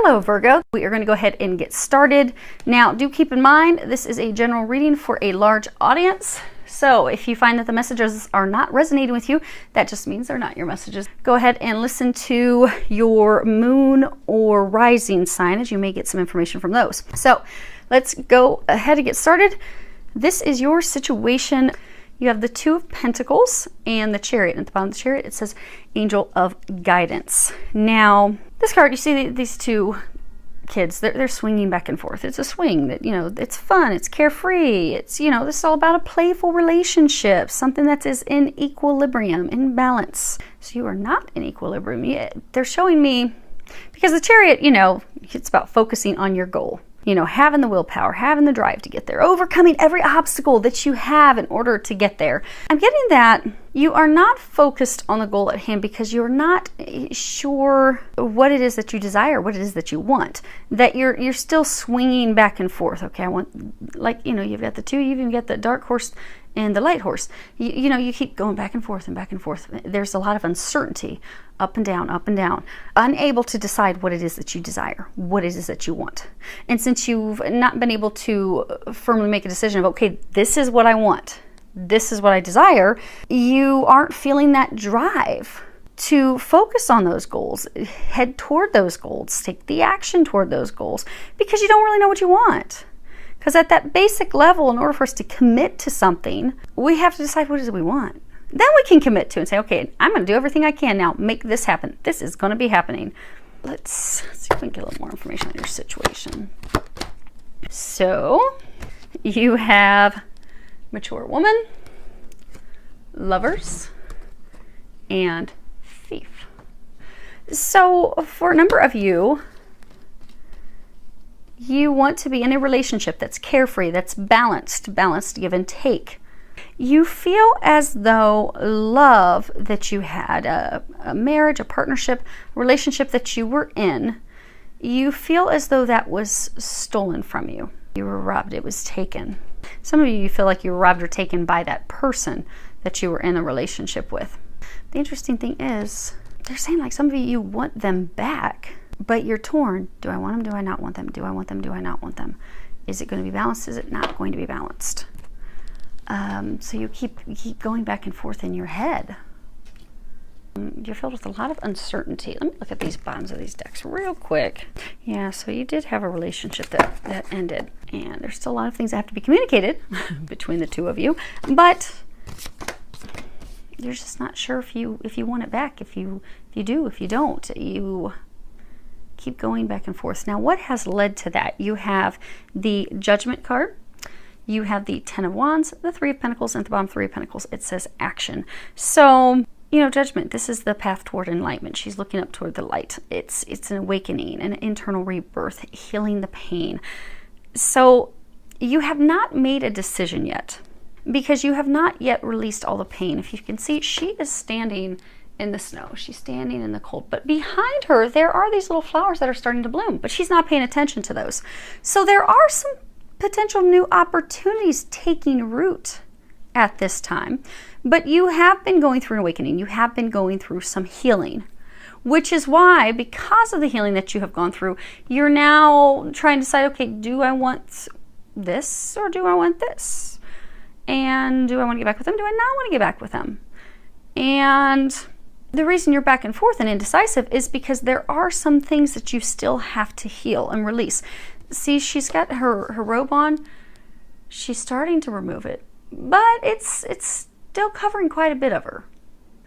Hello Virgo, we are going to go ahead and get started. Now do keep in mind this is a general reading for a large audience. So if you find that the messages are not resonating with you, that just means they're not your messages. Go ahead and listen to your moon or rising sign, as you may get some information from those. So let's go ahead and get started. This is your situation. You have the Two of Pentacles and the Chariot. At the bottom of the Chariot, it says Angel of Guidance. Now, this card, you see these two kids, they're swinging back and forth. It's a swing that, it's fun, it's carefree. It's, this is all about a playful relationship, something that is in equilibrium, in balance. So you are not in equilibrium yet. They're showing me, because the Chariot, it's about focusing on your goal. Having the willpower, having the drive to get there, overcoming every obstacle that you have in order to get there. I'm getting that you are not focused on the goal at hand because you're not sure what it is that you desire, what it is that you want. That you're still swinging back and forth. Okay, I want, you've got the two, you even get the dark horse and the light horse. You keep going back and forth and back and forth. There's a lot of uncertainty, up and down, unable to decide what it is that you desire, what it is that you want. And since you've not been able to firmly make a decision of, okay, this is what I want, this is what I desire, you aren't feeling that drive to focus on those goals, head toward those goals, take the action toward those goals, because you don't really know what you want. Because at that basic level, in order for us to commit to something, we have to decide what it is we want. Then we can commit to and say, okay, I'm going to do everything I can now. Make this happen. This is going to be happening. Let's see if we can get a little more information on your situation. So, you have mature woman, lovers, and thief. So, for a number of you, you want to be in a relationship that's carefree, that's balanced give and take. You feel as though love that you had, a marriage, a partnership, a relationship that you were in, you feel as though that was stolen from you. You were robbed, it was taken. Some of you feel like you were robbed or taken by that person that you were in a relationship with. The interesting thing is, they're saying like some of you want them back, but you're torn. Do I want them? Do I not want them? Do I want them? Do I not want them? Is it going to be balanced? Is it not going to be balanced? So you keep going back and forth in your head. You're filled with a lot of uncertainty. Let me look at these bottoms of these decks real quick. Yeah, so you did have a relationship that ended, and there's still a lot of things that have to be communicated between the two of you, but you're just not sure if you want it back, if you do, if you don't. You keep going back and forth. Now, what has led to that? You have the Judgment card. You have the Ten of Wands, the Three of Pentacles, and at the bottom Three of Pentacles, it says action. So, Judgment, this is the path toward enlightenment. She's looking up toward the light. It's an awakening, an internal rebirth, healing the pain. So, you have not made a decision yet because you have not yet released all the pain. If you can see, she is standing in the snow. She's standing in the cold. But behind her, there are these little flowers that are starting to bloom, but she's not paying attention to those. So there are some potential new opportunities taking root at this time. But you have been going through an awakening. You have been going through some healing, which is why, because of the healing that you have gone through, you're now trying to decide, okay, do I want this or do I want this? And do I want to get back with them? Do I not want to get back with them? And the reason you're back and forth and indecisive is because there are some things that you still have to heal and release. See, she's got her robe on. She's starting to remove it, but it's still covering quite a bit of her.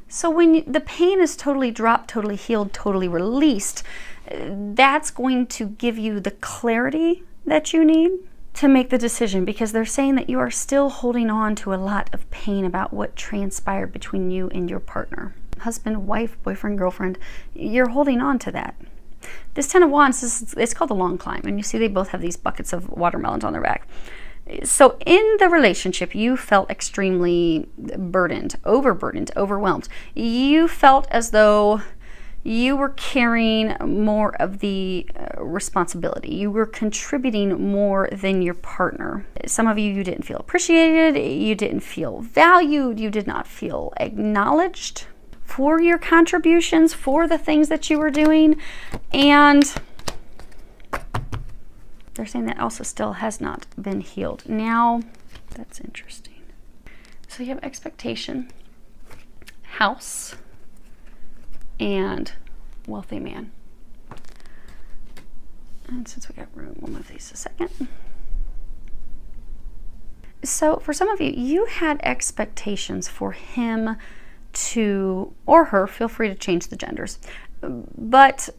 So when the pain is totally dropped, totally healed, totally released, that's going to give you the clarity that you need to make the decision, because they're saying that you are still holding on to a lot of pain about what transpired between you and your partner. Husband, wife, boyfriend, girlfriend, you're holding on to that. This Ten of Wands, it's called the long climb, and you see they both have these buckets of watermelons on their back. So in the relationship, you felt extremely burdened, overburdened, overwhelmed. You felt as though you were carrying more of the responsibility. You were contributing more than your partner. Some of you didn't feel appreciated, you didn't feel valued, you did not feel acknowledged for your contributions, for the things that you were doing. And They're saying that also still has not been healed. Now, that's interesting. So you have expectation, house, and wealthy man. And since we got room, we'll move these a second. So for some of you, you had expectations for him to, or her, feel free to change the genders, but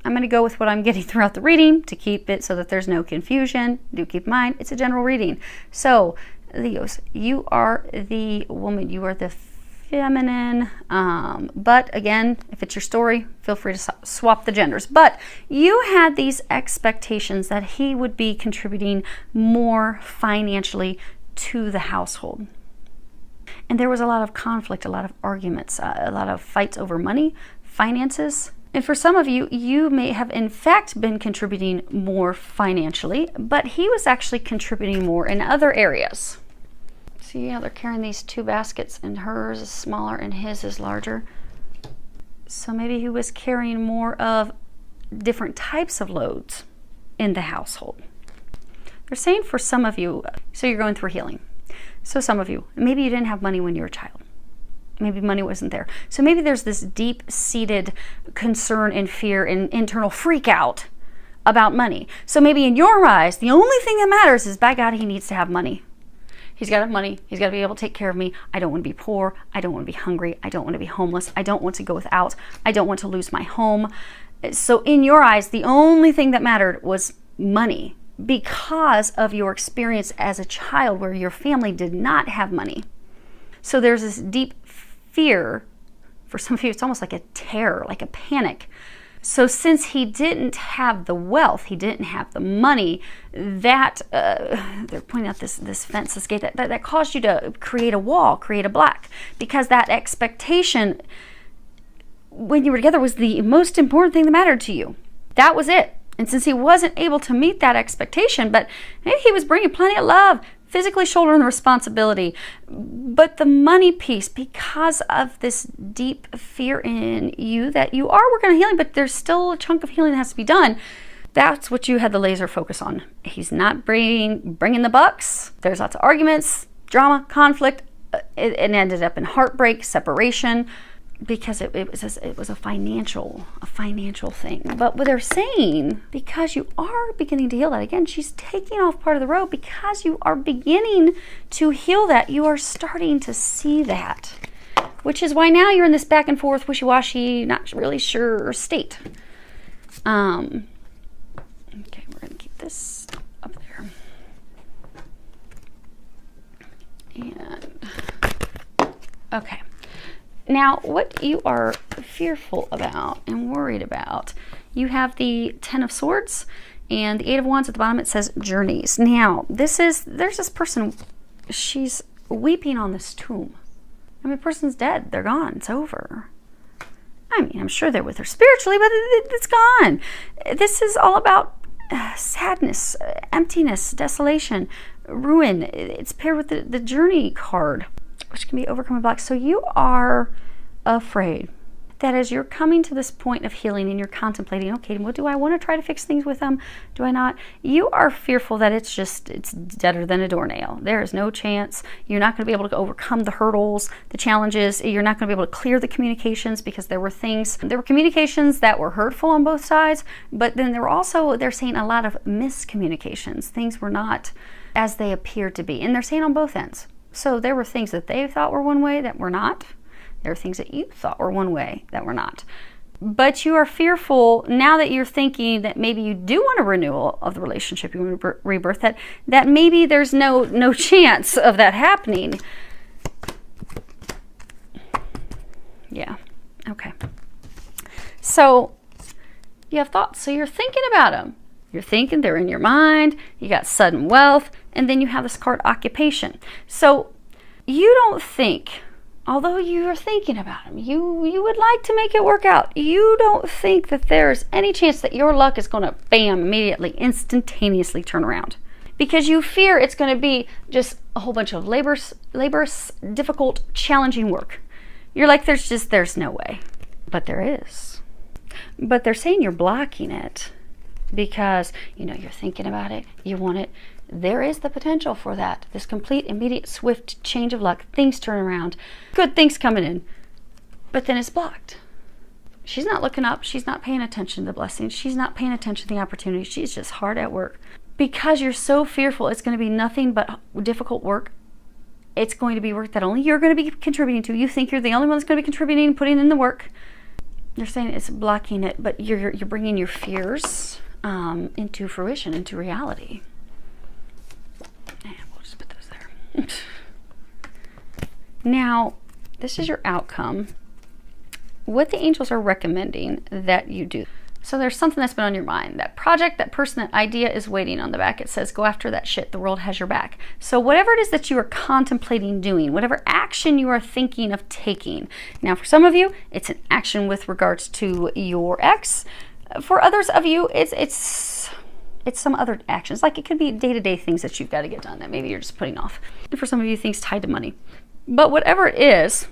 I'm going to go with what I'm getting throughout the reading to keep it so that there's no confusion. Do keep in mind, it's a general reading. So, Leos, you are the woman. You are the feminine. But again, if it's your story, feel free to swap the genders. But you had these expectations that he would be contributing more financially to the household. And there was a lot of conflict, a lot of arguments, a lot of fights over money, finances. And for some of you, you may have in fact been contributing more financially, but he was actually contributing more in other areas. See how they're carrying these two baskets, and hers is smaller and his is larger. So maybe he was carrying more of different types of loads in the household. They're saying for some of you, so you're going through healing. So some of you, maybe you didn't have money when you were a child. Maybe money wasn't there. So maybe there's this deep-seated concern and fear and internal freak out about money. So maybe in your eyes, the only thing that matters is, by God, he needs to have money. He's got to have money. He's got to be able to take care of me. I don't want to be poor. I don't want to be hungry. I don't want to be homeless. I don't want to go without. I don't want to lose my home. So in your eyes, the only thing that mattered was money because of your experience as a child where your family did not have money. So there's this deep fear. For some of you, it's almost like a terror, like a panic. So since he didn't have the wealth, he didn't have the money, that they're pointing out this fence, this gate, that caused you to create a wall, create a block, because that expectation when you were together was the most important thing that mattered to you. That was it. And since he wasn't able to meet that expectation, but maybe he was bringing plenty of love, physically shouldering the responsibility, but the money piece, because of this deep fear in you that you are working on healing, but there's still a chunk of healing that has to be done. That's what you had the laser focus on. He's not bringing the bucks. There's lots of arguments, drama, conflict. It ended up in heartbreak, separation, because it was a financial thing. But what they're saying, because you are beginning to heal that, again, she's taking off part of the road, because you are beginning to heal that, you are starting to see that, which is why now you're in this back and forth, wishy-washy, not really sure state. Okay, we're going to keep this up there. And, okay. Now, what you are fearful about and worried about, you have the Ten of Swords and the Eight of Wands at the bottom. It says journeys. Now, there's this person, she's weeping on this tomb. I mean, the person's dead. They're gone. It's over. I mean, I'm sure they're with her spiritually, but it's gone. This is all about sadness, emptiness, desolation, ruin. It's paired with the journey card, which can be overcoming blocks. So you are afraid that as you're coming to this point of healing and you're contemplating, okay, what do I want to try to fix things with them? Do I not? You are fearful that it's deader than a doornail. There is no chance. You're not going to be able to overcome the hurdles, the challenges. You're not going to be able to clear the communications, because there were communications that were hurtful on both sides, but then they're saying a lot of miscommunications. Things were not as they appeared to be. And they're saying on both ends. So there were things that they thought were one way that were not. There are things that you thought were one way that were not. But you are fearful now that you're thinking that maybe you do want a renewal of the relationship, you want to rebirth that maybe there's no chance of that happening. Yeah, okay. So you have thoughts. So you're thinking about them. You're thinking, they're in your mind. You got sudden wealth. And then you have this card, occupation. So you don't think, although you are thinking about them, you would like to make it work out. You don't think that there's any chance that your luck is going to, bam, immediately, instantaneously turn around. Because you fear it's going to be just a whole bunch of laborious, difficult, challenging work. You're like, there's no way. But there is. But they're saying you're blocking it because, you know, you're thinking about it, you want it. There is the potential for that. This complete, immediate, swift change of luck. Things turn around. Good things coming in. But then it's blocked. She's not looking up. She's not paying attention to the blessings. She's not paying attention to the opportunities. She's just hard at work. Because you're so fearful it's going to be nothing but difficult work. It's going to be work that only you're going to be contributing to. You think you're the only one that's going to be contributing and putting in the work. They're saying it's blocking it, but you're bringing your fears into fruition, into reality. And we'll just put those there. Now, this is your outcome. What the angels are recommending that you do. So there's something that's been on your mind. That project, that person, that idea is waiting on the back. It says, go after that shit. The world has your back. So whatever it is that you are contemplating doing, whatever action you are thinking of taking. Now, for some of you, it's an action with regards to your ex. For others of you, it's some other actions. Like it could be day-to-day things that you've got to get done that maybe you're just putting off. And for some of you, things tied to money. But whatever it is,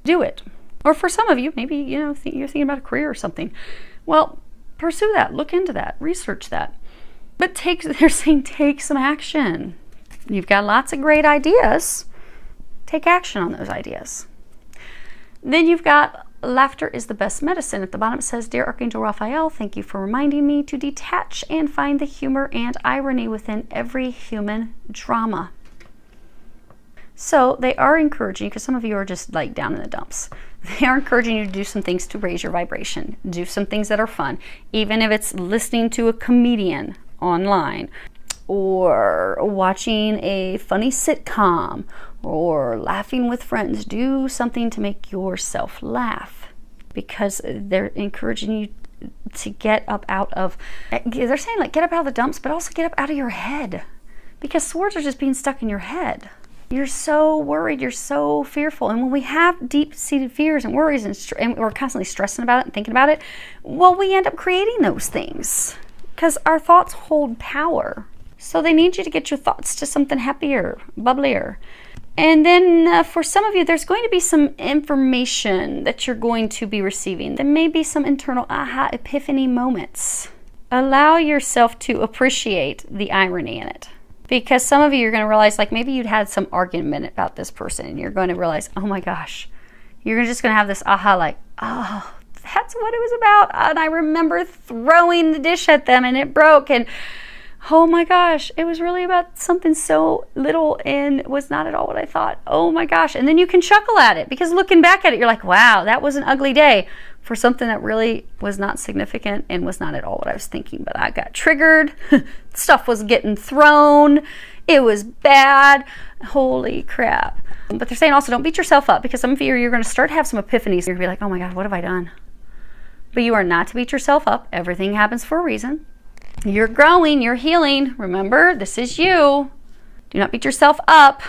do it. Or for some of you, maybe, you know, you're thinking about a career or something. Well, pursue that, look into that, research that. But they're saying take some action. You've got lots of great ideas. Take action on those ideas. Then you've got laughter is the best medicine. At the bottom it says, Dear Archangel Raphael, thank you for reminding me to detach and find the humor and irony within every human drama. So they are encouraging you, because some of you are just like down in the dumps. They are encouraging you to do some things to raise your vibration. Do some things that are fun. Even if it's listening to a comedian online, or watching a funny sitcom, or laughing with friends. Do something to make yourself laugh, because they're encouraging you to get up out of, they're saying like get up out of the dumps, but also get up out of your head, because swords are just being stuck in your head. You're so worried, you're so fearful. And when we have deep-seated fears and worries and we're constantly stressing about it and thinking about it, well, we end up creating those things because our thoughts hold power. So they need you to get your thoughts to something happier, bubblier. And then for some of you, there's going to be some information that you're going to be receiving. There may be some internal aha epiphany moments. Allow yourself to appreciate the irony in it. Because some of you are going to realize, like maybe you'd had some argument about this person and you're going to realize, oh my gosh, you're just going to have this aha like, oh, that's what it was about. And I remember throwing the dish at them and it broke. And oh my gosh, it was really about something so little and was not at all what I thought. Oh my gosh. And then you can chuckle at it because looking back at it, you're like, wow, that was an ugly day for something that really was not significant and was not at all what I was thinking. But I got triggered. Stuff was getting thrown. It was bad. Holy crap. But they're saying also don't beat yourself up, because some of you, you're going to start to have some epiphanies. You're going to be like, oh my God, what have I done? But you are not to beat yourself up. Everything happens for a reason. You're growing, you're healing. Remember, this is you. Do not beat yourself up,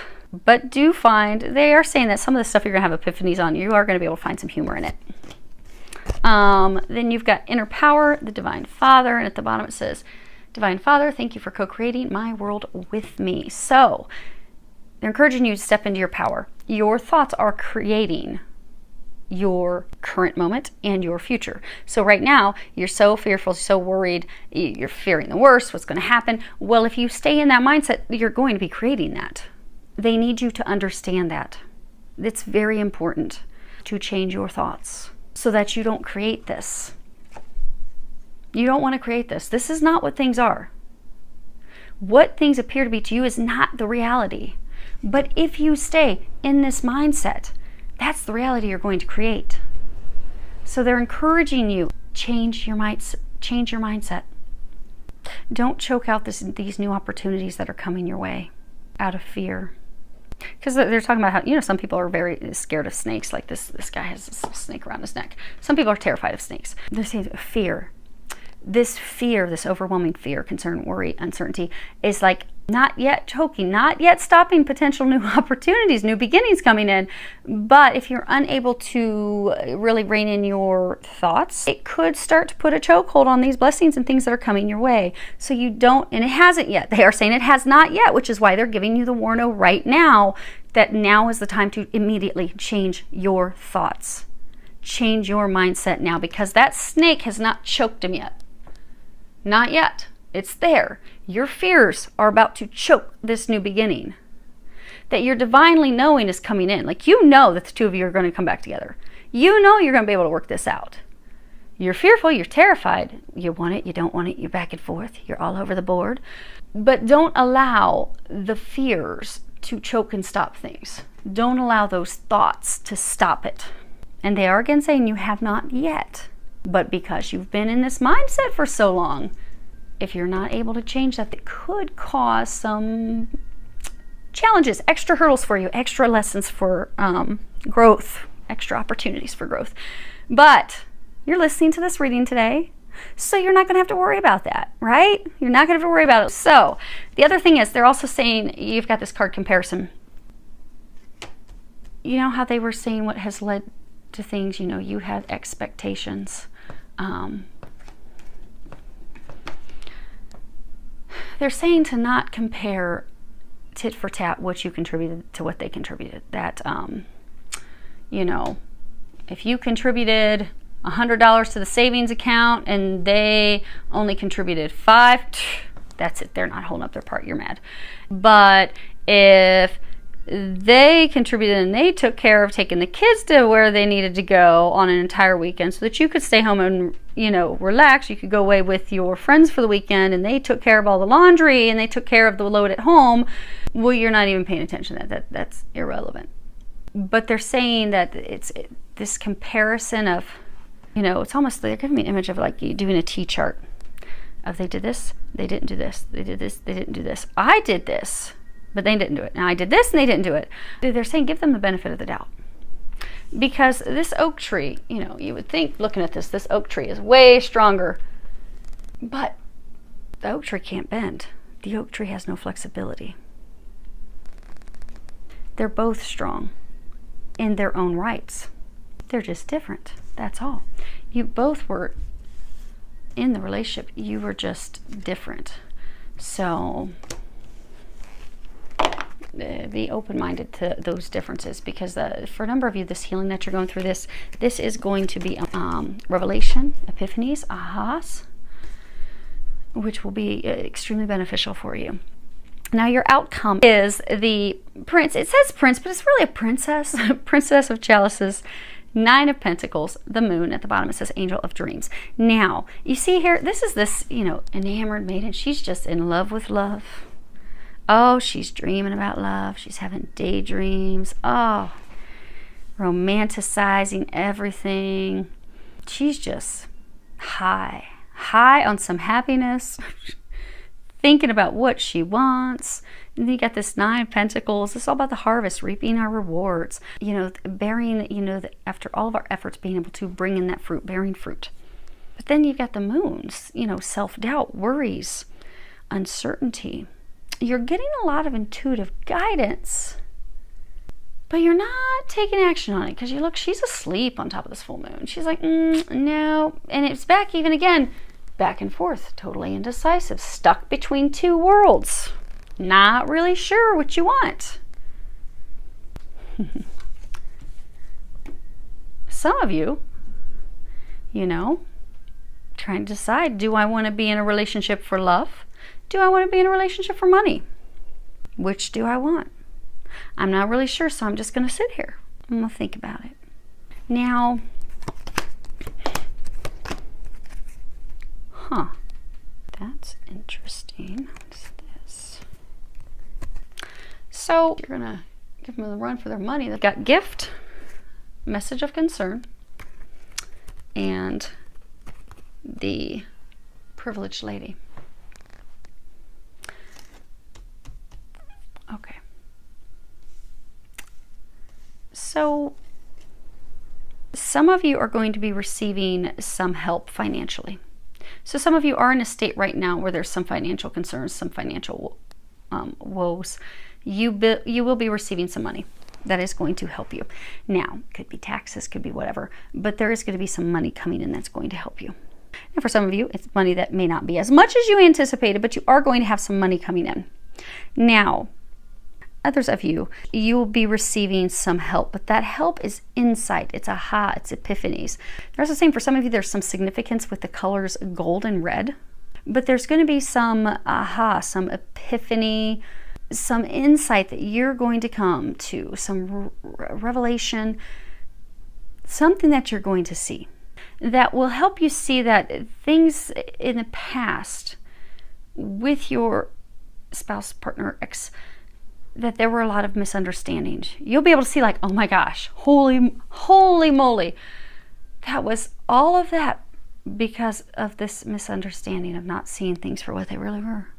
but do find, they are saying that some of the stuff you're going to have epiphanies on, you are going to be able to find some humor in it. Then you've got inner power, the Divine Father, and at the bottom it says, Divine Father, thank you for co-creating my world with me. So they're encouraging you to step into your power. Your thoughts are creating your current moment and your future. So right now, you're so fearful, so worried, you're fearing the worst, what's going to happen. Well, if you stay in that mindset, you're going to be creating that. They need you to understand that. It's very important to change your thoughts so that you don't create this. You don't want to create this. This is not what things are. What things appear to be to you is not the reality. But if you stay in this mindset, that's the reality you're going to create. So they're encouraging you, change your mindset. Don't choke out these new opportunities that are coming your way out of fear. Because they're talking about how, you know, some people are very scared of snakes. Like this guy has this snake around his neck. Some people are terrified of snakes. They're saying fear. This fear, this overwhelming fear, concern, worry, uncertainty is like not yet choking, not yet stopping potential new opportunities, new beginnings coming in. But if you're unable to really rein in your thoughts, it could start to put a chokehold on these blessings and things that are coming your way. So you don't, and it hasn't yet. They are saying it has not yet, which is why they're giving you the warning right now that now is the time to immediately change your thoughts. Change your mindset now, because that snake has not choked him yet. Not yet. It's there. Your fears are about to choke this new beginning. That your divinely knowing is coming in. Like, you know that the two of you are going to come back together. You know you're going to be able to work this out. You're fearful, you're terrified. You want it, you don't want it, you're back and forth. You're all over the board. But don't allow the fears to choke and stop things. Don't allow those thoughts to stop it. And they are again saying you have not yet. But because you've been in this mindset for so long, if you're not able to change that, it could cause some challenges, extra hurdles for you, extra lessons for growth, extra opportunities for growth. But you're listening to this reading today, so you're not going to have to worry about that, right? You're not going to have to worry about it. So the other thing is, they're also saying, you've got this card comparison. You know how they were saying what has led to things, you know, you had expectations. They're saying to not compare tit for tat what you contributed to what they contributed. That, you know, if you contributed $100 to the savings account and they only contributed $5, that's it. They're not holding up their part. You're mad. But if they contributed and they took care of taking the kids to where they needed to go on an entire weekend so that you could stay home and, you know, relax, you could go away with your friends for the weekend, and they took care of all the laundry and they took care of the load at home, well, you're not even paying attention to that. That's irrelevant. But they're saying that this comparison of, you know, it's almost, they're giving me an image of like you doing a T-chart of they did this, they didn't do this, they did this, they didn't do this. I did this, but they didn't do it. Now I did this and they didn't do it. They're saying give them the benefit of the doubt. Because this oak tree, you know, you would think looking at this oak tree is way stronger. But the oak tree can't bend. The oak tree has no flexibility. They're both strong in their own rights. They're just different. That's all. You both were in the relationship. You were just different. So be open-minded to those differences, because for a number of you, this healing that you're going through, this is going to be revelation, epiphanies, ahas, which will be extremely beneficial for you. Now your outcome is the prince. It says prince, but it's really a princess. Princess of chalices, 9 of pentacles, the moon. At the bottom it says angel of dreams. Now you see here, this is this, you know, enamored maiden. She's just in love with love. Oh, she's dreaming about love. She's having daydreams. Oh, romanticizing everything. She's just high on some happiness. Thinking about what she wants. And then you got this 9 of pentacles. It's all about the harvest, reaping our rewards. You know, bearing, you know, after all of our efforts, being able to bring in that fruit, bearing fruit. But then you've got the moons, you know, self-doubt, worries, uncertainty. You're getting a lot of intuitive guidance, but you're not taking action on it, because you look, she's asleep on top of this full moon. She's like, no. And it's back even again. Back and forth, totally indecisive, stuck between 2 worlds, not really sure what you want. Some of you, you know, trying to decide, do I want to be in a relationship for love? Do I want to be in a relationship for money? Which do I want? I'm not really sure, so I'm just going to sit here. I'm going to think about it. Now, that's interesting. What's this? So you're going to give them the run for their money. They've got gift, message of concern, and the privileged lady. Okay. So some of you are going to be receiving some help financially. So some of you are in a state right now where there's some financial concerns, some financial woes. You will be receiving some money that is going to help you. Now, could be taxes, could be whatever, but there is going to be some money coming in that's going to help you. And for some of you, it's money that may not be as much as you anticipated, but you are going to have some money coming in. Now, others of you, you will be receiving some help, but that help is insight. It's aha, it's epiphanies. There's the same for some of you, there's some significance with the colors gold and red. But there's going to be some aha, some epiphany, some insight that you're going to come to, some revelation, something that you're going to see that will help you see that things in the past with your spouse, partner, ex, that there were a lot of misunderstandings. You'll be able to see like, oh my gosh, holy moly, that was all of that because of this misunderstanding of not seeing things for what they really were.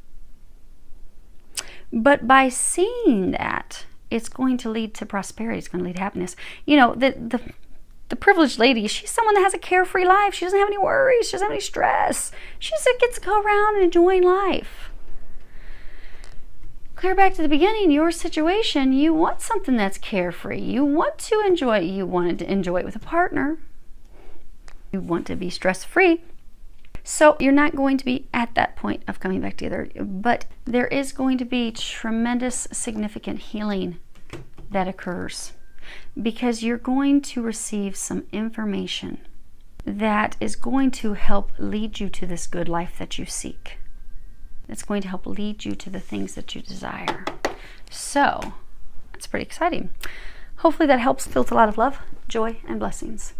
But by seeing that, it's going to lead to prosperity. It's going to lead to happiness. You know, the privileged lady, she's someone that has a carefree life. She doesn't have any worries. She doesn't have any stress. She just gets to go around and enjoying life. Clear back to the beginning, your situation, you want something that's carefree. You want to enjoy it. You wanted to enjoy it with a partner. You want to be stress-free. So you're not going to be at that point of coming back together, but there is going to be tremendous, significant healing that occurs because you're going to receive some information that is going to help lead you to this good life that you seek. It's going to help lead you to the things that you desire. So it's pretty exciting. Hopefully that helps. Feels a lot of love, joy, and blessings.